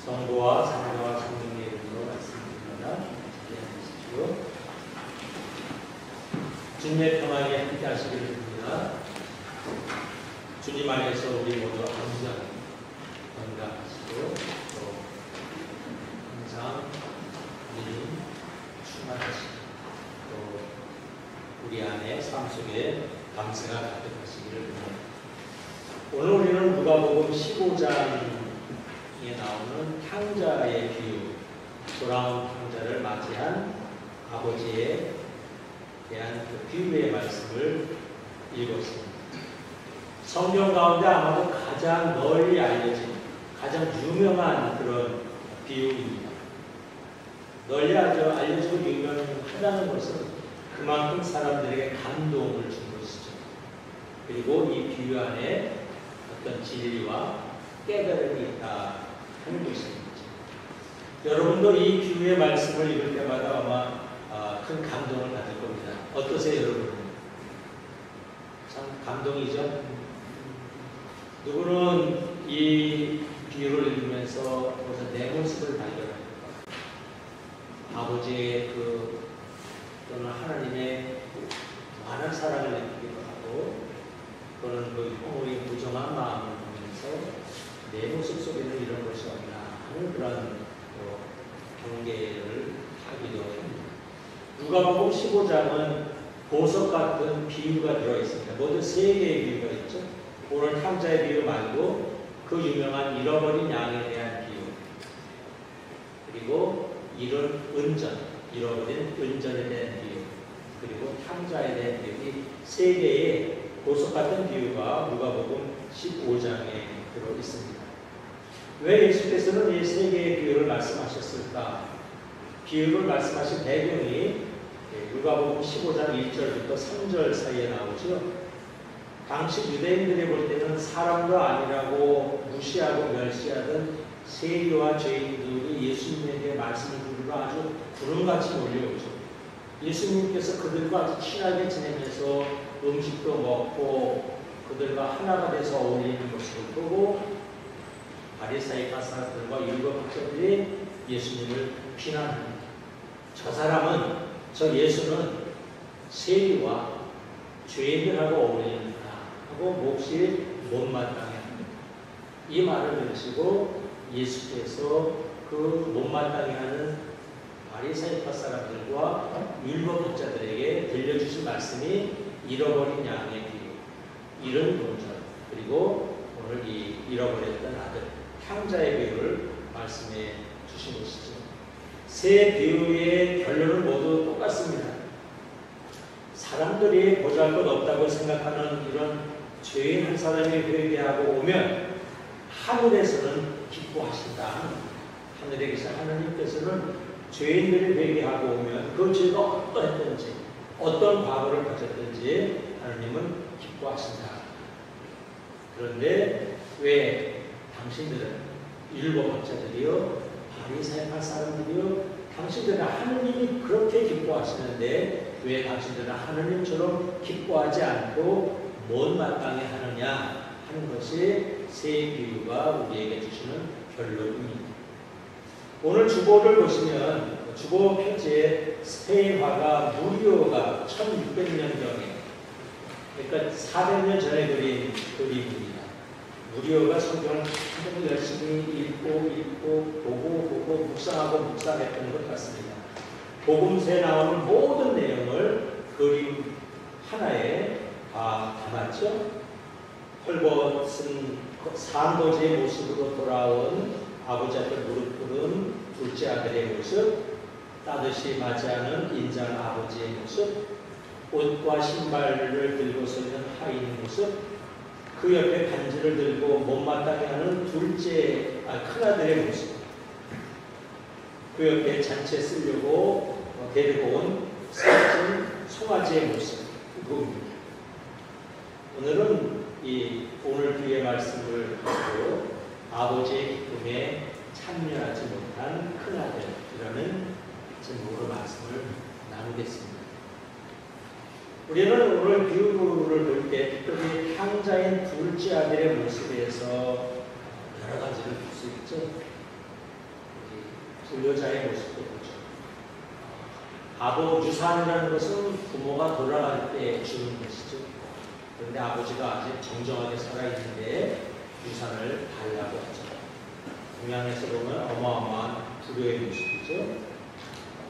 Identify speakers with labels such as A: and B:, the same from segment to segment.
A: 성부와 성자와 성령의 이름으로 말씀드립니다. 기대하십시오. 주님의 평안이 함께 하시기를 빕니다. 주님 안에서 우리 모두 항상 건강하시고 또 항상 주님 충만하시고 또 우리 안에 삶 속에 감사가 가득하시기를 빕니다. 오늘 우리는 누가복음 15장에 나오는 탕자의 비유, 돌아온 탕자를 맞이한 아버지에 대한 그 비유의 말씀을 읽었습니다. 성경 가운데 아마도 가장 널리 알려진, 가장 유명한 그런 비유입니다. 널리 알려지고 유명하다는 것은 그만큼 사람들에게 감동을 준 것이죠. 그리고 이 비유 안에 어떤 진리와 깨달음이 있다 하는 것입니다. 여러분도 이 비유의 말씀을 읽을 때마다 아마 큰 감동을 받을 겁니다. 어떠세요, 여러분? 참 감동이죠? 누구는 이 비유를 읽으면서 내 모습을 발견합니다. 아버지의 또는 하나님의 많은 사랑을 느끼기도 하고, 또는 그 형의 무정한 마음을 보면서 내 모습 속에는 이런 것이 없나 하는 그런 경계를 하기도 합니다. 누가복음 15장은 보석 같은 비유가 들어있습니다. 모두 3개의 비유가 있죠. 오늘 탕자의 비유 말고 그 유명한 잃어버린 양에 대한 비유, 그리고 잃은 은전, 잃어버린 은전에 대한 비유, 그리고 탕자에 대한 비유, 이 3개의 보석 같은 비유가 누가복음 15장에 들어있습니다. 왜 예수께서는 이 3개의 비유를 말씀하셨을까? 비유를 말씀하신 배경이 누가복음 15장 1절부터 3절 사이에 나오죠. 당시 유대인들이 볼 때는 사람도 아니라고 무시하고 멸시하던 세리와 죄인들이 예수님에게 말씀을 듣고 아주 구름같이 몰려오죠. 예수님께서 그들과 아주 친하게 지내면서 음식도 먹고 그들과 하나가 돼서 어울리는 모습을 보고 바리새파 사람들과 율법학자들이 예수님을 비난합니다. 저 사람은, 저 예수는 세리와 죄인들하고 어울리는구나 하고 몹시 못마땅해 합니다. 이 말을 들으시고 예수께서 그 못마땅해 하는 바리새파 사람들과 율법학자들에게 들려주신 말씀이 잃어버린 양의 비유, 잃은 본전, 그리고 오늘 이 잃어버렸던 아들 탕자의 비유를 말씀해 주신 것이죠. 세 비유의 결론은 모두 똑같습니다. 사람들이 보잘것없다고 생각하는 이런 죄인 한 사람이 회개하고 오면 하늘에서는 기뻐하신다. 하늘에 계신 하나님께서는 죄인들이 회개하고 오면 그 죄가 어떠했든지 어떤 과거를 가졌든지 하나님은 기뻐하신다. 그런데 왜 당신들은 율법학자들이요, 바리새파 사람들이요, 당신들은 하느님이 그렇게 기뻐하시는데 왜 당신들은 하느님처럼 기뻐하지 않고 못마땅해 하느냐 하는 것이 세 비유가 우리에게 주시는 결론입니다. 오늘 주보를 보시면 주보 편지에 스페인 화가 무리오가 1600년경에, 그러니까 400년 전에 그린 그림입니다. 무리오가 성경을 열심히 읽고 보고 묵상했던 것 같습니다. 복음서에 나오는 모든 내용을 그림 하나에 다 담았죠. 헐벗은 산도지의 모습으로 돌아온 아버지 앞에 무릎 꿇은 둘째 아들의 모습, 따뜻이 맞이하는 인자한 아버지의 모습, 옷과 신발을 들고 서 있는 하인의 모습, 그 옆에 반지를 들고 못마땅해 하는 큰아들의 모습, 그 옆에 잔치에 쓰려고 데리고 온 살찐 송아지의 모습, 그겁니다. 오늘은 오늘 뒤의 말씀을 듣고 아버지의 기쁨에 참여하지 못한 큰아들이라는 제목으로 말씀을 나누겠습니다. 우리는 오늘 비유를 볼 때 특별히 탕자인 둘째 아들의 모습에서 여러 가지를 볼 수 있죠. 여자의 모습도 보죠. 아버 유산이라는 것은 부모가 돌아갈 때 주는 것이죠. 그런데 아버지가 아직 정정하게 살아있는데 유산을 달라고 하죠. 동양에서 보면 어마어마한 불효의 모습이죠.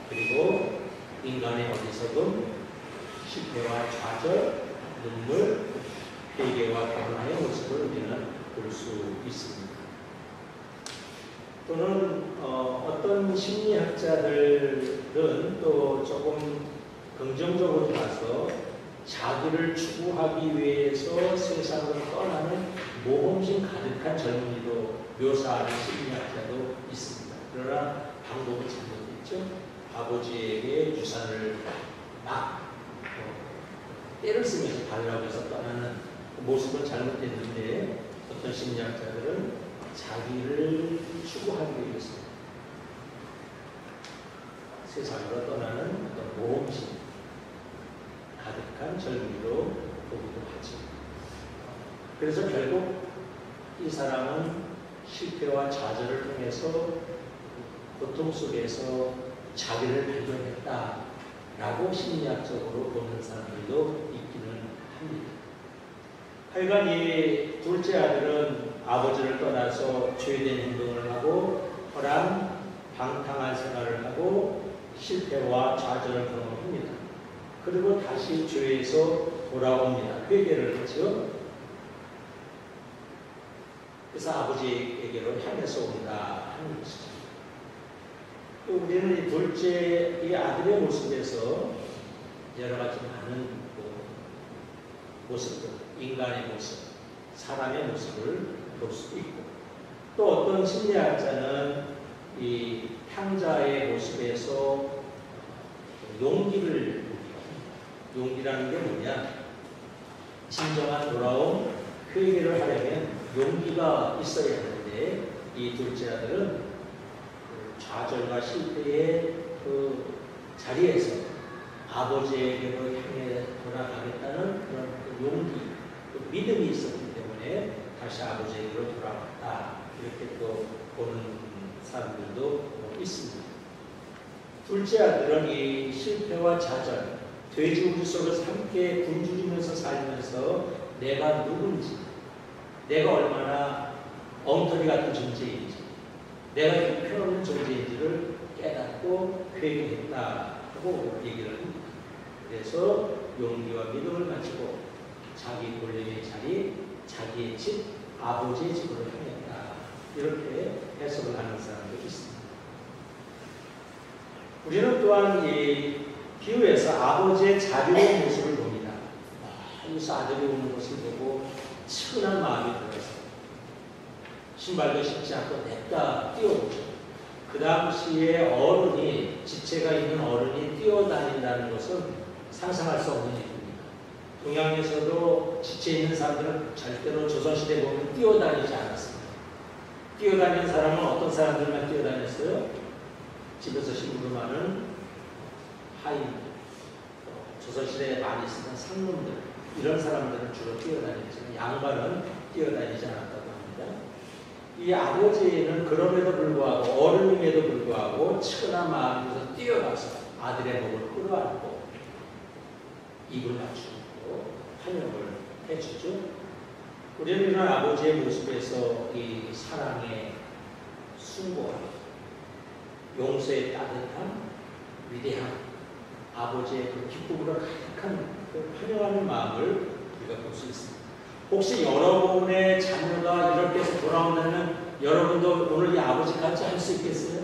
A: 그리고 인간의 어디서든 실패와 좌절, 눈물, 회개와 변화의 모습을 우리는 볼 수 있습니다. 또는 어떤 심리학자들은 또 조금 긍정적으로 봐서 자기를 추구하기 위해서 세상을 떠나는 모험심 가득한 젊은이도 묘사하는 심리학자도 있습니다. 그러나 방법은 잘못됐죠. 아버지에게 유산을 막 때를 쓰면서 달라고 해서 떠나는 모습은 잘못됐는데 어떤 심리학자들은 자기를 추구하기 위해서 세상으로 떠나는 어떤 모험심 가득한 젊은이로 보기도 하죠. 그래서 결국 이 사람은 실패와 좌절을 통해서 고통 속에서 자기를 발견했다라고 심리학적으로 보는 사람들도 있기는 합니다. 하여간 이 둘째 아들은 아버지를 떠나서 죄된 행동을 하고 허람, 방탕한 생활을 하고 실패와 좌절을 경험합니다. 그리고 다시 죄에서 돌아옵니다. 회개를 하죠. 그래서 아버지에게로 향해서 온다 하는 것이죠. 또 우리는 이 둘째 이 아들의 모습에서 여러 가지 많은 모습들, 인간의 모습, 사람의 모습을 볼 수도 있고, 또 어떤 심리학자는 이 탕자의 모습에서 용기를 보기도 합니다. 용기라는 게 뭐냐? 진정한 돌아옴, 회개를 하려면 용기가 있어야 하는데 이 둘째 아들은 좌절과 실패의 그 자리에서 아버지에게로 향해 돌아가겠다는 그런 용기, 그 믿음이 있었기 때문에 다시 아버지에게로 돌아갔다. 이렇게 또 보는 사람들도 있습니다. 둘째 아들은 이 실패와 좌절, 돼지우리 속에서 함께 굶주리면서 살면서 내가 누군지, 내가 얼마나 엉터리 같은 존재인지, 내가 형편없는 존재인지를 깨닫고 회개했다고 얘기를 합니다. 그래서 용기와 믿음을 가지고 자기 본래의 자리, 자기의 집, 아버지의 집으로 향했다. 이렇게 해석을 하는 사람도 있습니다. 우리는 또한 이 비유에서 아버지의 자비로운 모습을 봅니다. 여기서 아들이 오는 것을 보고 측은한 마음이 들어서 신발도 신지 않고 냅다 뛰어오죠. 그 당시에 어른이, 지체가 있는 어른이 뛰어다닌다는 것은 상상할 수 없는 일입니다. 동양에서도 지체 있는 사람들은 절대로 조선시대 보면 뛰어다니지 않았습니다. 뛰어다니는 사람은 어떤 사람들만 뛰어다녔어요? 집에서 심부름하는 하인, 조선시대에 많이 쓰던 상놈들, 이런 사람들은 주로 뛰어다녔지만 양반은 뛰어다니지 않았다고 합니다. 이 아버지는 그럼에도 불구하고, 어른임에도 불구하고 측은한 마음에서 뛰어가서 아들의 목을 끌어안고 입을 맞추고 환영을 해주죠. 우리는 이런 아버지의 모습에서 이 사랑의 숭고함, 용서의 따뜻함, 위대함, 아버지의 그 기쁨으로 가득한 그 환영하는 마음을 우리가 볼 수 있습니다. 혹시 여러분의 자녀가 이렇게 해서 돌아온다면 여러분도 오늘 이 아버지같이 할 수 있겠어요?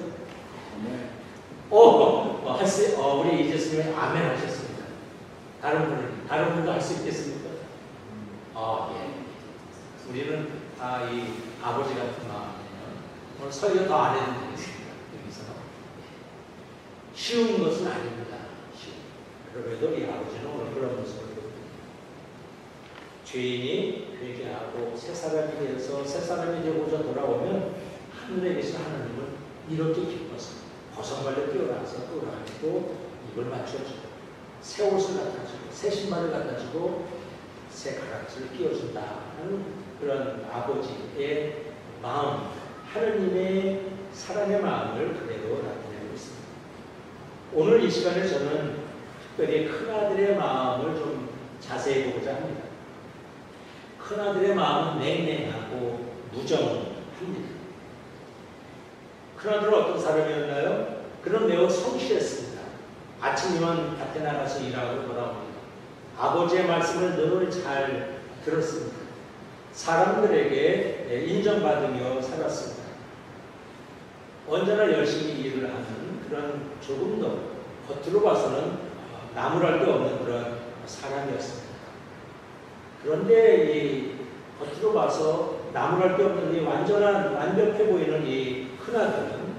A: 네. 우리 이제스님이 아멘 하셨습니다. 다른 분도 할 수 있겠습니까? 예. 우리는 다 이 아버지 같은 마음이에요. 오늘 설교 더 안 해도 되겠습니다. 여기서. 쉬운 것은 아닙니다. 그럼에도 이 아버지는 오늘 그런 모습을 보입니다. 죄인이 회개하고 새 사람이 되어서 새 사람이 되고자 돌아오면 하늘에 계신 하나님은 이렇게 기뻐서 버선발로 뛰어나서 끌어안고 입을 맞춰주고 새 옷을 갖다주고 새 신발을 갖다주고 새 가락지를 끼워준다 하는 그런 아버지의 마음, 하느님의 사랑의 마음을 그대로 나타냅니다. 오늘 이 시간에 저는 특별히 큰아들의 마음을 좀 자세히 보고자 합니다. 큰아들의 마음은 냉랭하고 무정합니다. 큰아들은 어떤 사람이었나요? 그는 매우 성실했습니다. 아침이면 밭에 나가서 일하고 돌아옵니다. 아버지의 말씀을 늘 잘 들었습니다. 사람들에게 인정받으며 살았습니다. 언제나 열심히 일을 하는 그런 조금 더 겉으로 봐서는 나무랄 데 없는 그런 사람이었습니다. 그런데 이 겉으로 봐서 나무랄 데 없는 이 완벽해 보이는 이 큰아들은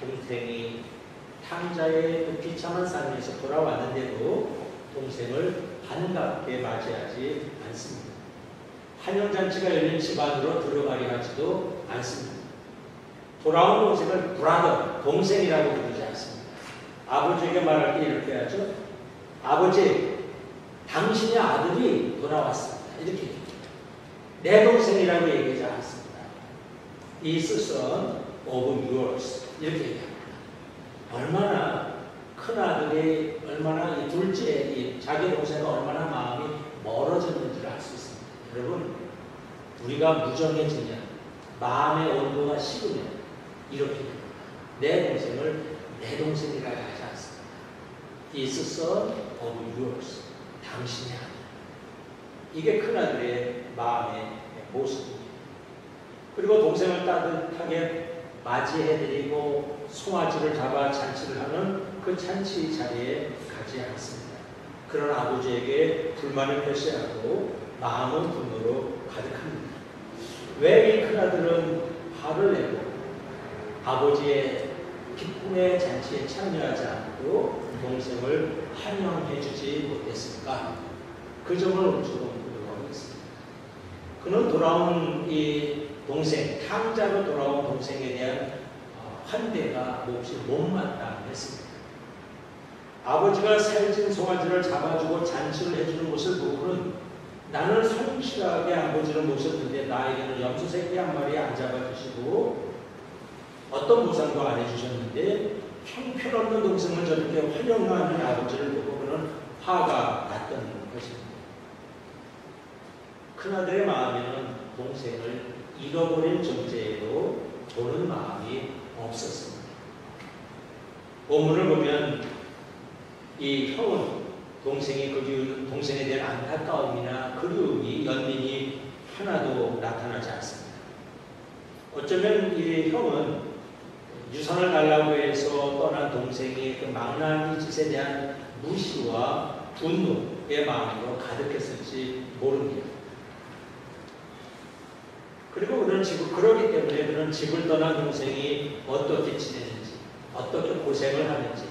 A: 동생이 탕자의 그 비참한 삶에서 돌아왔는데도 동생을 반갑게 맞이하지 않습니다. 한영잔치가 열린 집안으로 들어가려 하지도 않습니다. 돌아온 동생을 브라더, 동생이라고 부르지 않습니다. 아버지에게 말할 때 이렇게 하죠. 아버지, 당신의 아들이 돌아왔습니다. 이렇게 얘기합니다. 내 동생이라고 얘기하지 않습니다. Is son of yours. 이렇게 얘기합니다. 얼마나 큰 아들이, 얼마나 이 둘째, 자기 동생과 얼마나 마음이 멀어졌는지를 알 수 있습니다. 여러분, 우리가 무정해지면, 마음의 온도가 식으면, 이렇게 됩니다. 내 동생을 내 동생이라고 하지 않습니다. Is son of yours. 당신의 아들. 이게 큰아들의 마음의 모습입니다. 그리고 동생을 따뜻하게 맞이해드리고 송아지를 잡아 잔치를 하는 그 잔치 자리에 가지 않습니다. 그런 아버지에게 불만을 표시하고 마음은 분노로 가득합니다. 왜 이 큰아들은 화를 내고 아버지의 기쁨의 잔치에 참여하지 않고 동생을 환영해주지 못했을까? 그 점을 조금 보도록 하겠습니다. 그는 돌아온 이 동생, 탕자로 돌아온 동생에 대한 환대가 몹시 못마땅했습니다. 아버지가 살찐 송아지를 잡아주고 잔치를 해주는 것을 보고는 나는 성실하게 아버지를 모셨는데 나에게는 염소새끼 한 마리 안 잡아주시고 어떤 보상도 안 해주셨는데 형편없는 동생을 저렇게 환영하는 아버지를 보고 그는 화가 났던 것입니다. 큰아들의 마음에는 동생을 잃어버린 존재로 보는 마음이 없었습니다. 본문을 보면 이 형은 동생에 대한 안타까움이나 그리움이 연민이 하나도 나타나지 않습니다. 어쩌면 이 형은 유산을 달라고 해서 떠난 동생의 그 망나니 짓에 대한 무시와 분노의 마음으로 가득했을지 모릅니다. 그리고 그러기 때문에 그는 집을 떠난 동생이 어떻게 지내는지, 어떻게 고생을 하는지,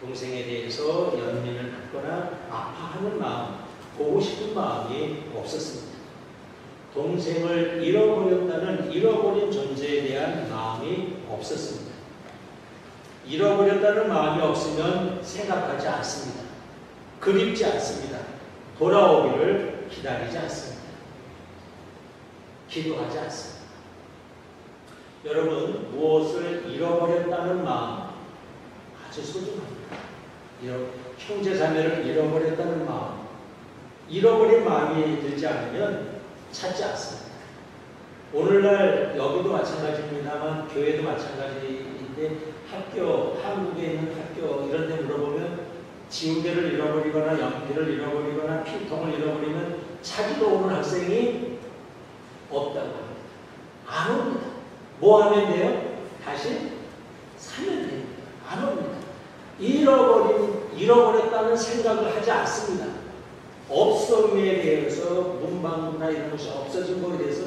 A: 동생에 대해서 연민을 갖거나 아파하는 마음, 보고 싶은 마음이 없었습니다. 동생을 잃어버렸다는 잃어버린 존재에 대한 마음이 없었습니다. 잃어버렸다는 마음이 없으면 생각하지 않습니다. 그립지 않습니다. 돌아오기를 기다리지 않습니다. 기도하지 않습니다. 여러분, 무엇을 잃어버렸다는 마음 아주 소중합니다. 형제 자매를 잃어버렸다는 마음, 잃어버린 마음이 들지 않으면 찾지 않습니다. 오늘날 여기도 마찬가지입니다만 교회도 마찬가지인데 한국에 있는 학교 이런 데 물어보면 지우개를 잃어버리거나 연필을 잃어버리거나 필통을 잃어버리면 찾으러 오는 학생이 없다고 합니다. 안 옵니다. 뭐 하면 돼요? 다시 사면 됩니다. 안 옵니다. 잃어버렸다는 생각을 하지 않습니다. 없음에 대해서 문방구나 이런 것이 없어진 것에 대해서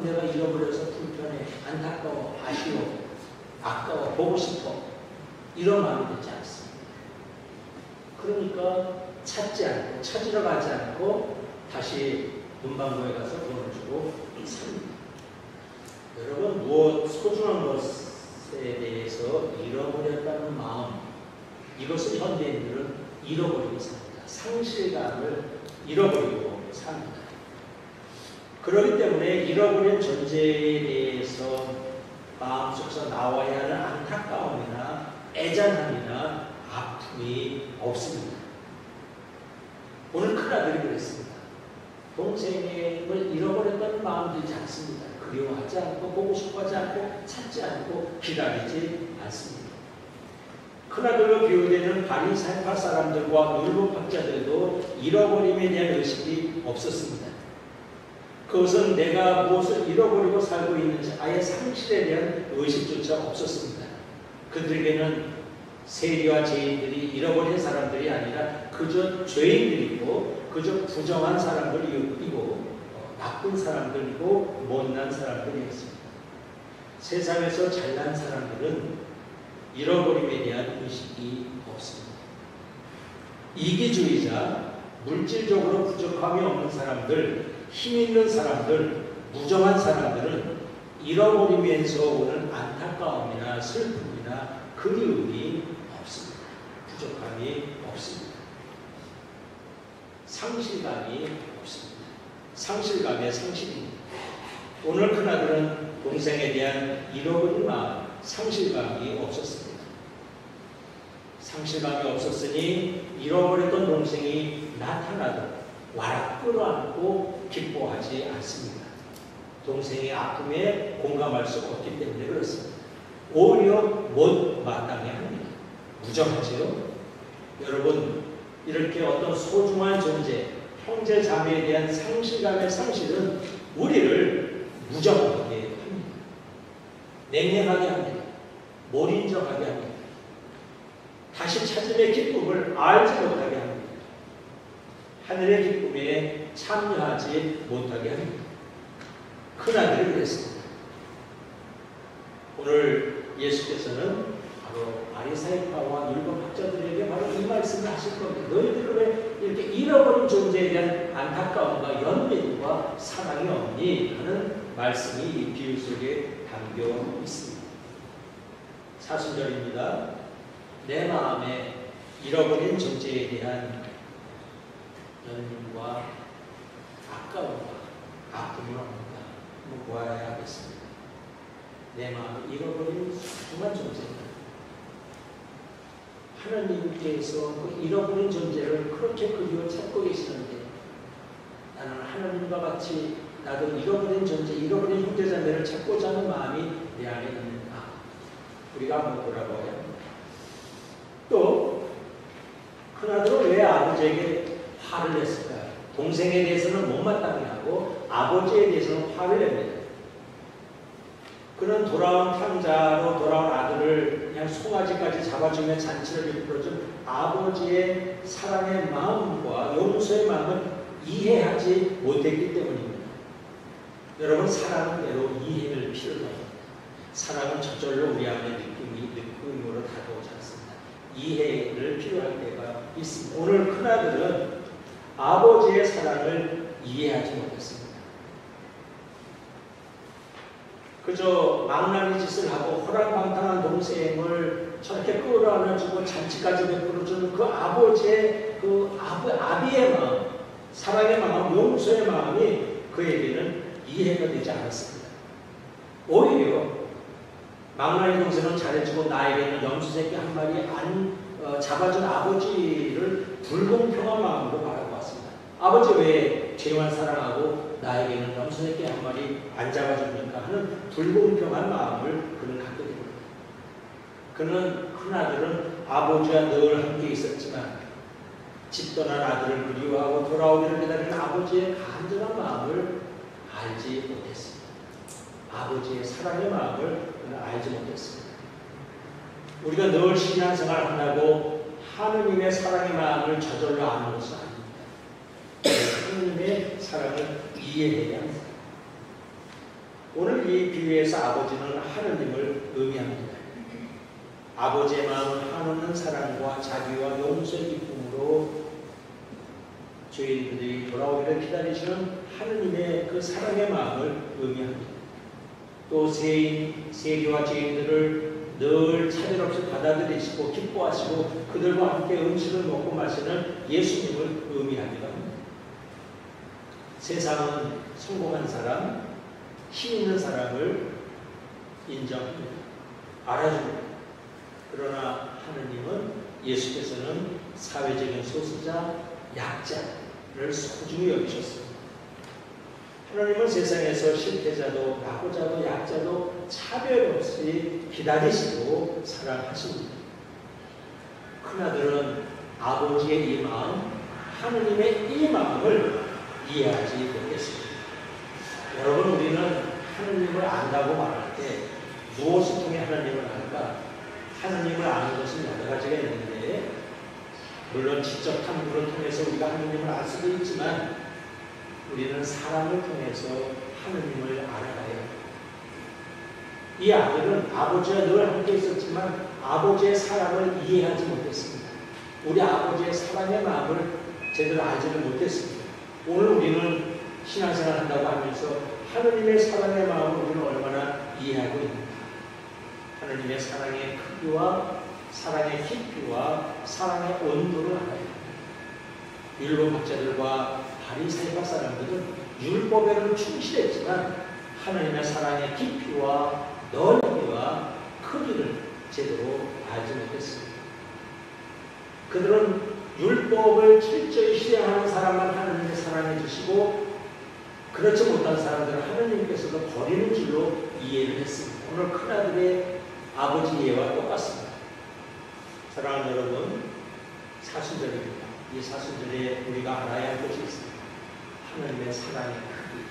A: 내가 잃어버려서 불편해, 안타까워, 아쉬워, 아까워, 보고 싶어 이런 마음이 들지 않습니다. 그러니까 찾으러 가지 않고 다시 문방구에 가서 돈을 주고 삽니다. 여러분, 무엇 소중한 것에 대해서 잃어버렸다는 마음, 이것을 현대인들은 잃어버리고 삽니다. 상실감을 잃어버리고 삽니다. 그렇기 때문에 잃어버린 존재에 대해서 마음속에서 나와야 하는 안타까움이나 애잔함이나 아픔이 없습니다. 오늘 큰아들이 그랬습니다. 동생을 잃어버렸다는 마음 들지 않습니다. 그리워하지 않고 보고 싶어하지 않고 찾지 않고 기다리지 않습니다. 큰아들로 비유되는 바리새파 사람들과 율법학자들도 잃어버림에 대한 의식이 없었습니다. 그것은 내가 무엇을 잃어버리고 살고 있는지 아예 상실에 대한 의식조차 없었습니다. 그들에게는 세리와 죄인들이 잃어버린 사람들이 아니라 그저 죄인들이고 그저 부정한 사람들이고 나쁜 사람들이고 못난 사람들이었습니다. 세상에서 잘난 사람들은 잃어버림에 대한 의식이 없습니다. 이기주의자, 물질적으로 부족함이 없는 사람들, 힘 있는 사람들, 무정한 사람들은 잃어버리면서 오는 안타까움이나 슬픔이나 그리움이 없습니다. 부족함이 없습니다. 상실감이 없습니다. 상실감의 상실입니다. 오늘 큰아들은 동생에 대한 잃어버린 마음, 상실감이 없었습니다. 상실감이 없었으니 잃어버렸던 동생이 나타나도 와락 끌어안고 기뻐하지 않습니다. 동생의 아픔에 공감할 수 없기 때문에 그렇습니다. 오히려 못 마땅해 합니다. 무정하지요? 여러분, 이렇게 어떤 소중한 존재, 형제 자매에 대한 상실감의 상실은 우리를 무정하게 합니다. 냉랭하게 합니다. 몰인정하게 합니다. 다시 찾음의 기쁨을 알지 못하게 합니다. 하늘의 기쁨에 참여하지 못하게 합니다. 큰아들이 그랬습니다. 오늘 예수께서는 바로 바리새파와 율법학자들에게 바로 이 말씀을 하실 겁니다. 너희들은 왜 이렇게 잃어버린 존재에 대한 안타까움과 연민과 사랑이 없니? 하는 말씀이 이 비유 속에 담겨 있습니다. 사순절입니다. 내 마음에 잃어버린 존재에 대한 연민과 아까움과 아픔이 없는가 한번 보아야 하겠습니다. 내 마음을 잃어버린 소중한 존재입니다. 하나님께서 그 잃어버린 존재를 그렇게 그리워 찾고 계시는데 나는 하나님과 같이 나도 잃어버린 존재, 잃어버린 형제자매를 찾고자 하는 마음이 내 안에 있는가? 우리가 한번 돌아봐야 합니다. 또 큰아들은 왜 아버지에게 화를 냈을까요? 동생에 대해서는 못마땅해 하고 아버지에 대해서는 화를 냅니다. 그는 돌아온 탕자로 돌아온 아들을 그냥 송아지까지 잡아주며 잔치를 베풀어준 아버지의 사랑의 마음과 용서의 마음을 이해하지 못했기 때문입니다. 여러분, 사랑은 때로 이해를 필요로 합니다. 사랑은 저절로 우리 안에 느낌으로 다가오지 않습니다. 이해를 필요할 때가 있습니다. 오늘 큰아들은 아버지의 사랑을 이해하지 못했습니다. 그저 망나니 짓을 하고 호랑방탕한 동생을 저렇게 끌어안아주고 잔치까지 베풀어주는 그 아버지의 아비의 마음, 사랑의 마음, 용서의 마음이 그에게는 이해가 되지 않았습니다. 오히려 망나니 동생은 잘해주고 나에게는 염소새끼 한 마리 안 잡아준 아버지를 불공평한 마음으로 바라보았습니다. 아버지 왜 죄만 사랑하고 나에게는 염소새끼 한 마리 안 잡아줍니까? 하는 불공평한 마음을 그는 갖게 됩니다. 그는 큰아들은 아버지와 늘 함께 있었지만 집 떠난 아들을 그리워하고 돌아오기를 기다리는 아버지의 간절한 마음을 알지 못했습니다. 아버지의 사랑의 마음을 그는 알지 못했습니다. 우리가 늘 신앙생활 한다고 하느님의 사랑의 마음을 저절로 아는 것은 아닙니다. 하느님의 사랑을 이해해야 합니다. 오늘 이 비유에서 아버지는 하느님을 의미합니다. 아버지의 마음을 한없는 사랑과 자비와 용서의 기쁨으로 죄인들이 돌아오기를 기다리시는 하느님의 그 사랑의 마음을 의미합니다. 또 세리와 죄인들을 늘 차별 없이 받아들이시고 기뻐하시고 그들과 함께 음식을 먹고 마시는 예수님을 의미하기도 합니다. 세상은 성공한 사람, 힘 있는 사람을 인정합니다. 알아줍니다. 그러나 하느님은, 예수께서는 사회적인 소수자, 약자를 소중히 여기셨습니다. 하나님은 세상에서 실패자도 낙오자도 약자도 차별 없이 기다리시고 사랑하십니다. 큰아들은 아버지의 이 마음, 하느님의 이 마음을 이해하지 못했습니다. 여러분, 우리는 하느님을 안다고 말할 때 무엇을 통해 하나님을 알까? 하나님을 아는 것은 여러 가지가 있는데, 물론 지적 탐구를 통해서 우리가 하나님을 알 수도 있지만 우리는 사람을 통해서 하나님을 알아가요. 이 아들은 아버지와 늘 함께 있었지만 아버지의 사랑을 이해하지 못했습니다. 우리 아버지의 사랑의 마음을 제대로 알지를 못했습니다. 오늘 우리는 신앙생활 한다고 하면서 하나님의 사랑의 마음을 우리는 얼마나 이해하고 있는가? 하나님의 사랑의 크기와 사랑의 깊이와 사랑의 온도를 알아야 합니다. 율법학자들과 바리새파 사람들은 율법에는 충실했지만 하나님의 사랑의 깊이와 넓이와 크기를 제대로 알지 못했습니다. 그들은 율법을 철저히 실행하는 사람만 하나님의 사랑해 주시고, 그렇지 못한 사람들은 하나님께서도 버리는 줄로 이해를 했습니다. 오늘 큰아들의 아버지 이해와 똑같습니다. 사랑하는 여러분, 사순절입니다. 이 사순절에 우리가 알아야 할 것이 있습니다. 하나님의 사랑의 크기,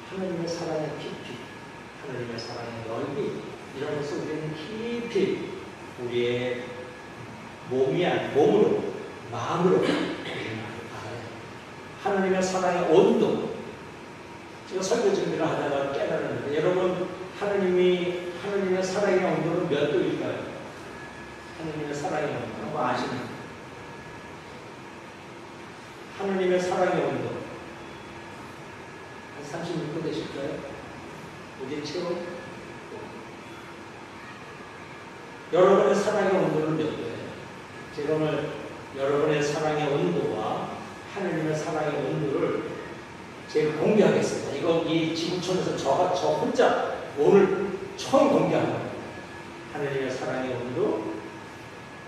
A: 하나님의 사랑의 깊이, 하나님의 사랑의 넓이, 이런 것을 우리는 깊이 우리의 몸으로, 마음으로 알아야 합니다. 하나님의 사랑의 온도, 제가 설교 준비를 하다가 깨달았는데, 여러분, 하나님의 사랑의 온도는 몇 도일까요? 하나님의 사랑의 온도, 한번 아시나요? 하나님의 사랑의 온도 한 36도 되실까요? 우리 체온? 여러분의 사랑의 온도는 몇 도예요? 제가 오늘 여러분의 사랑의 온도와 하나님의 사랑의 온도를 제가 공개하겠습니다. 이거 이 지구촌에서 저 혼자 오늘 처음 공개한 겁니다. 하나님의 사랑의 온도,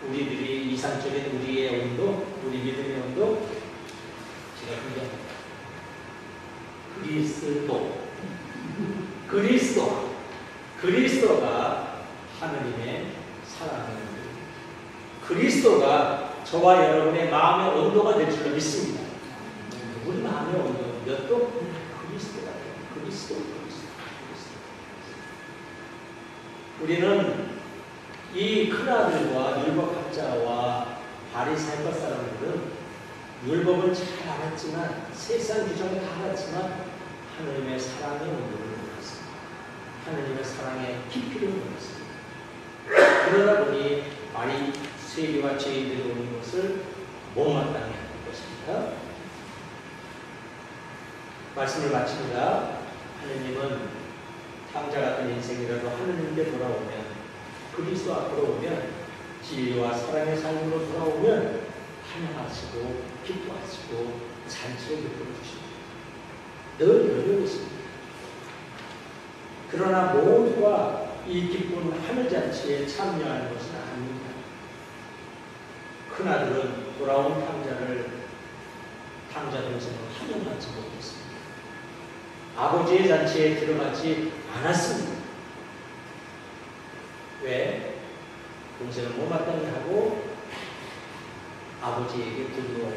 A: 우리들이 이상적인 우리의 온도, 우리 믿음의 온도, 제가 공개합니다. 그리스도가 하나님의 사랑의 온도, 그리스도가 저와 여러분의 마음의 온도가 될 줄로 믿습니다. 우리 마음의 온도 몇 도? 그리스도가 돼요. 그리스도. 우리는 이 큰아들과 율법학자와 바리새파 사람들은 율법은 잘 알았지만, 세상 규정을 다 알았지만 하나님의 사랑의 온도를 몰랐습니다. 하나님의 사랑의 깊이를 몰랐습니다. 그러다 보니 세리와 죄인들이 오는 것을 못마땅해 하는 것입니다. 말씀을 마칩니다. 하나님은 탕자 같은 인생이라도 하나님께 돌아오면, 그리스도 앞으로 오면, 진리와 사랑의 삶으로 돌아오면 환영하시고 기뻐하시고 잔치를 베풀어 주십니다. 늘 열려 있습니다. 그러나 모두가 이 기쁜 하늘잔치에 참여하는 것은 아닙니다. 큰아들은 돌아온 탕자 동생을 환영하지 못했습니다. 아버지의 잔치에 들어가지 않았습니다. 왜? 동생을 못마땅히 하고 아버지에게 분노하는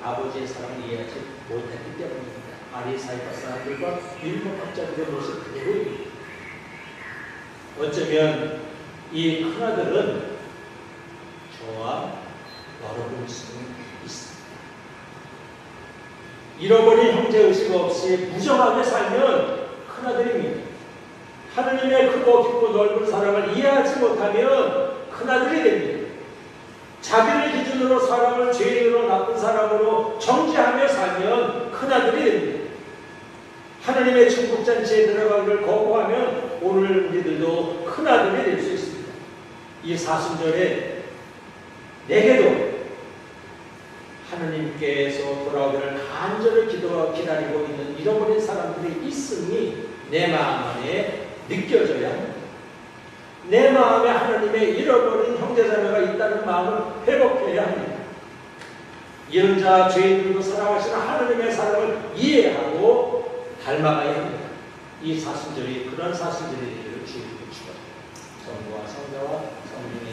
A: 아버지의 사랑을 이해하지 못했기 때문입니다. 바리새파 사람들과 율법학자들의 모습 그대로입니다. 어쩌면 이 큰아들은 저와 여러분일 수는 있습니다. 잃어버린 형제의식 없이 무정하게 살면 큰아들입니다. 하느님의 크고 깊고 넓은 사랑을 이해하지 못하면 큰아들이 됩니다. 자기를 기준으로 사람을 죄인으로 나쁜 사람으로 정죄하며 살면 큰아들이 됩니다. 하나님의 천국잔치에 들어가기를 거부하면 오늘 우리들도 큰아들이 될 수 있습니다. 이 사순절에 내게도 하나님께서 돌아오기를 간절히 기다리고 있는 잃어버린 사람들이 있으니 내 마음 안에 느껴져야 합니다. 내 마음에 하나님의 잃어버린 형제자매가 있다는 마음을 회복해야 합니다. 이런 자 죄인들도 사랑하시는 하나님의 사랑을 이해하고 닮아가야 합니다. 이 사순절이 그런 사순절이 되기를 주님께 축원합니다. 성부와 성자와 성령의